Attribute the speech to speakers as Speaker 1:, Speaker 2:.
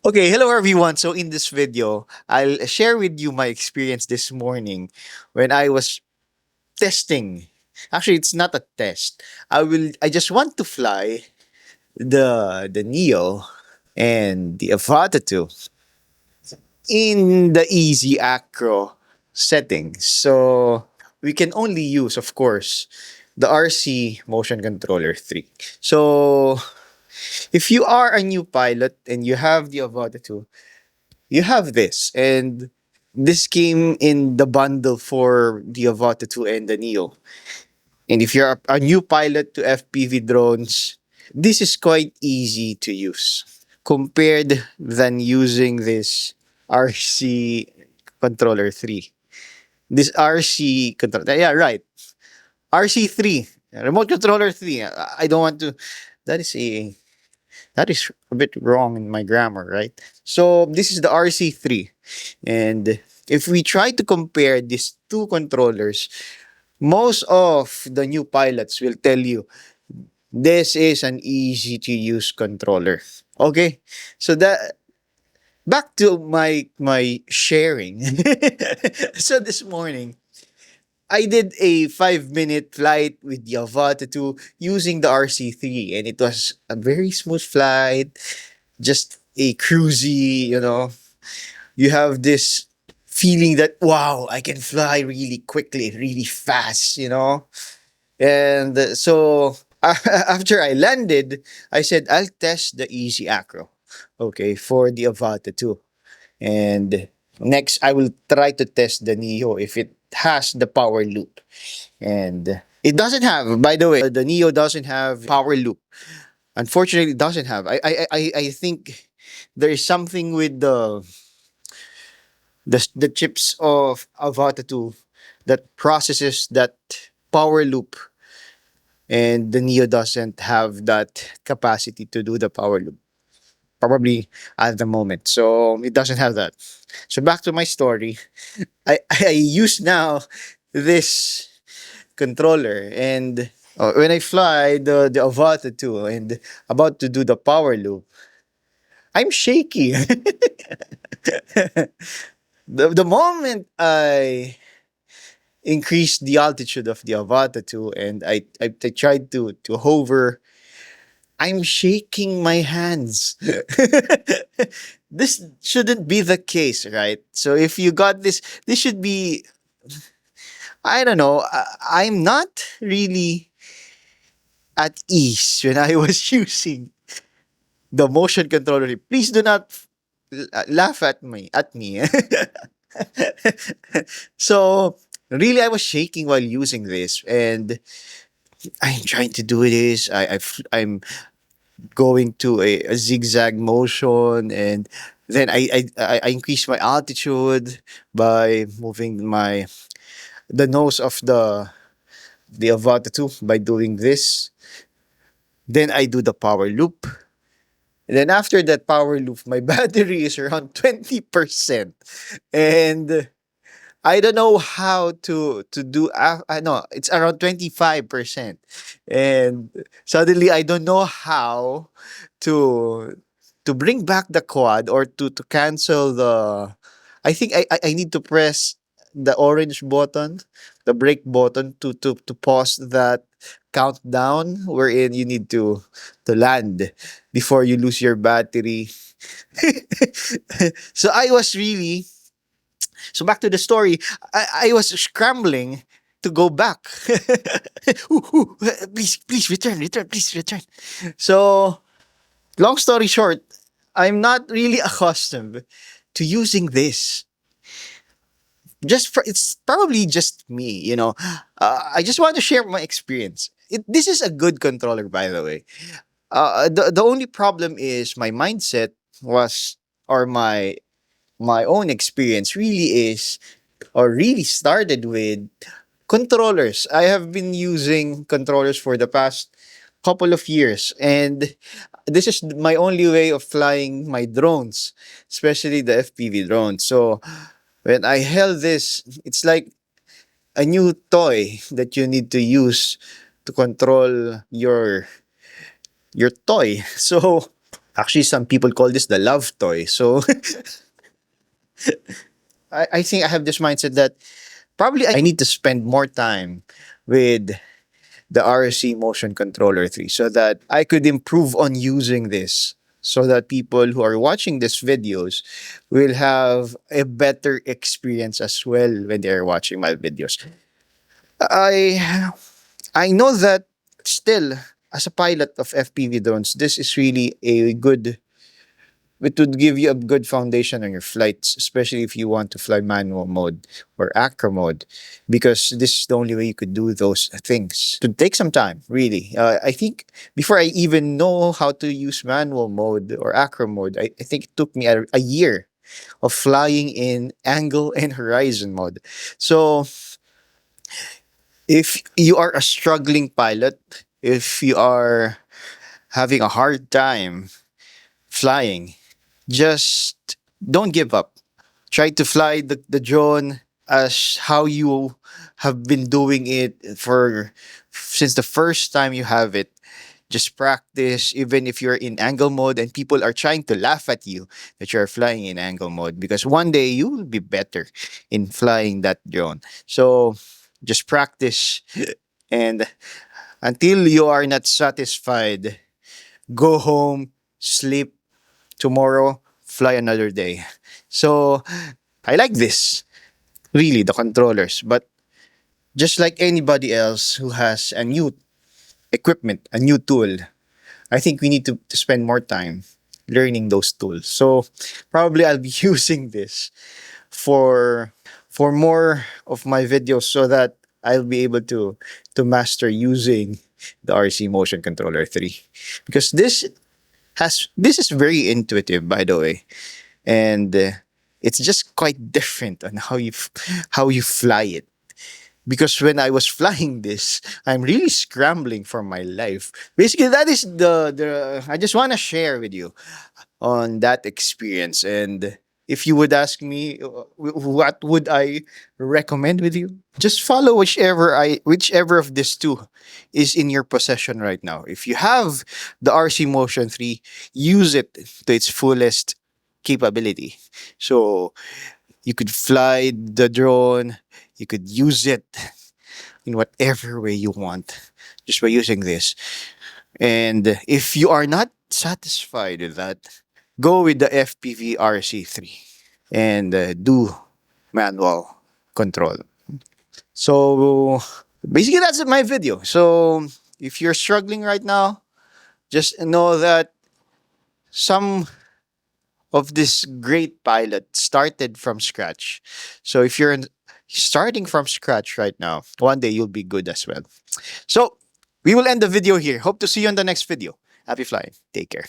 Speaker 1: Okay, hello everyone. So in this video, I'll share with you my experience this morning when I was testing. Actually, it's not a test. I just want to fly the Neo and the Avata 2 in the easy acro settings. So we can only use, of course, the RC Motion Controller 3. So if you are a new pilot and you have the Avata 2, you have this, and this came in the bundle for the Avata 2 and the Neo. And if you're a new pilot to FPV drones, this is quite easy to use compared than using this RC controller 3. This RC controller, yeah, right. RC3, remote controller 3. I don't want to. That is a that is a bit wrong in my grammar, right? So this is the RC3. And if we try to compare these two controllers, most of the new pilots will tell you this is an easy to use controller. Okay? So that back to my sharing. So this morning, I did a 5 minute flight with the Avata 2 using the RC3, and it was a very smooth flight, just a cruisy. You have this feeling that, wow, I can fly really quickly, really fast. And so after I landed, I said, I'll test the easy acro, okay, for the Avata 2. And next, I will try to test the Neo if it has the power loop. And it doesn't have, by the way, the Neo doesn't have power loop. Unfortunately, it doesn't have. I think there is something with the chips of Avata 2 that processes that power loop, and the Neo doesn't have that capacity to do the power loop, probably at the moment. So it doesn't have that. So back to my story. I use now this controller, and when I fly the Avata 2 and about to do the power loop, I'm shaky. The moment I increased the altitude of the Avata 2 and I tried to hover, I'm shaking my hands. This shouldn't be the case, right? So if you got this, this should be, I don't know, I'm not really at ease when I was using the motion controller. Please do not laugh at me. So really, I was shaking while using this, and I'm trying to do this. I'm going to a zigzag motion, and then I increase my altitude by moving the nose of the Avata 2 by doing this. Then I do the power loop. And then after that power loop, my battery is around 20%. And I don't know how to do. I know it's around 25%, and suddenly I don't know how to to bring back the quad, or to cancel the. I think I need to press the orange button, the brake button, to pause that countdown wherein you need to land before you lose your battery. So I was really so back to the story. I was scrambling to go back. Ooh, ooh, please return, please return. So long story short, I'm not really accustomed to using this. It's probably just me. I just want to share my experience. This is a good controller, by the way. The only problem is my mindset was, or my own experience really is, or really started with controllers. I have been using controllers for the past couple of years, and this is my only way of flying my drones, especially the FPV drones. So when I held this, it's like a new toy that you need to use to control your toy. So Actually, some people call this the love toy. So I think I have this mindset that probably I need to spend more time with the RC Motion Controller 3 so that I could improve on using this, so that people who are watching these videos will have a better experience as well when they're watching my videos. I I know that still, as a pilot of FPV drones, this is really a good, it would give you a good foundation on your flights, especially if you want to fly manual mode or acro mode, because this is the only way you could do those things. To take some time, really. I think before I even know how to use manual mode or acro mode, I think it took me a year of flying in angle and horizon mode. So if you are a struggling pilot, if you are having a hard time flying, just don't give up. Try to fly the drone as how you have been doing it for since the first time you have it. Just practice, even if you're in angle mode and people are trying to laugh at you that you're flying in angle mode, because one day you will be better in flying that drone. So just practice, and until you are not satisfied, go home, sleep. Tomorrow, fly another day. So I like this, really, the controllers. But just like anybody else who has a new equipment, a new tool, I think we need to spend more time learning those tools. So probably I'll be using this for more of my videos so that I'll be able to master using the RC Motion Controller 3. Because this is very intuitive, by the way, and it's just quite different on how you fly it. Because when I was flying this, I'm really scrambling for my life. Basically, that is the I just want to share with you on that experience. And if you would ask me, what would I recommend with you? Just follow whichever of these two is in your possession right now. If you have the RC Motion 3, use it to its fullest capability. So you could fly the drone, you could use it in whatever way you want just by using this. And if you are not satisfied with that, go with the FPV RC3 and do manual control. So basically, that's my video. So if you're struggling right now, just know that some of this great pilot started from scratch. So if you're starting from scratch right now, one day you'll be good as well. So we will end the video here. Hope to see you on the next video. Happy flying. Take care.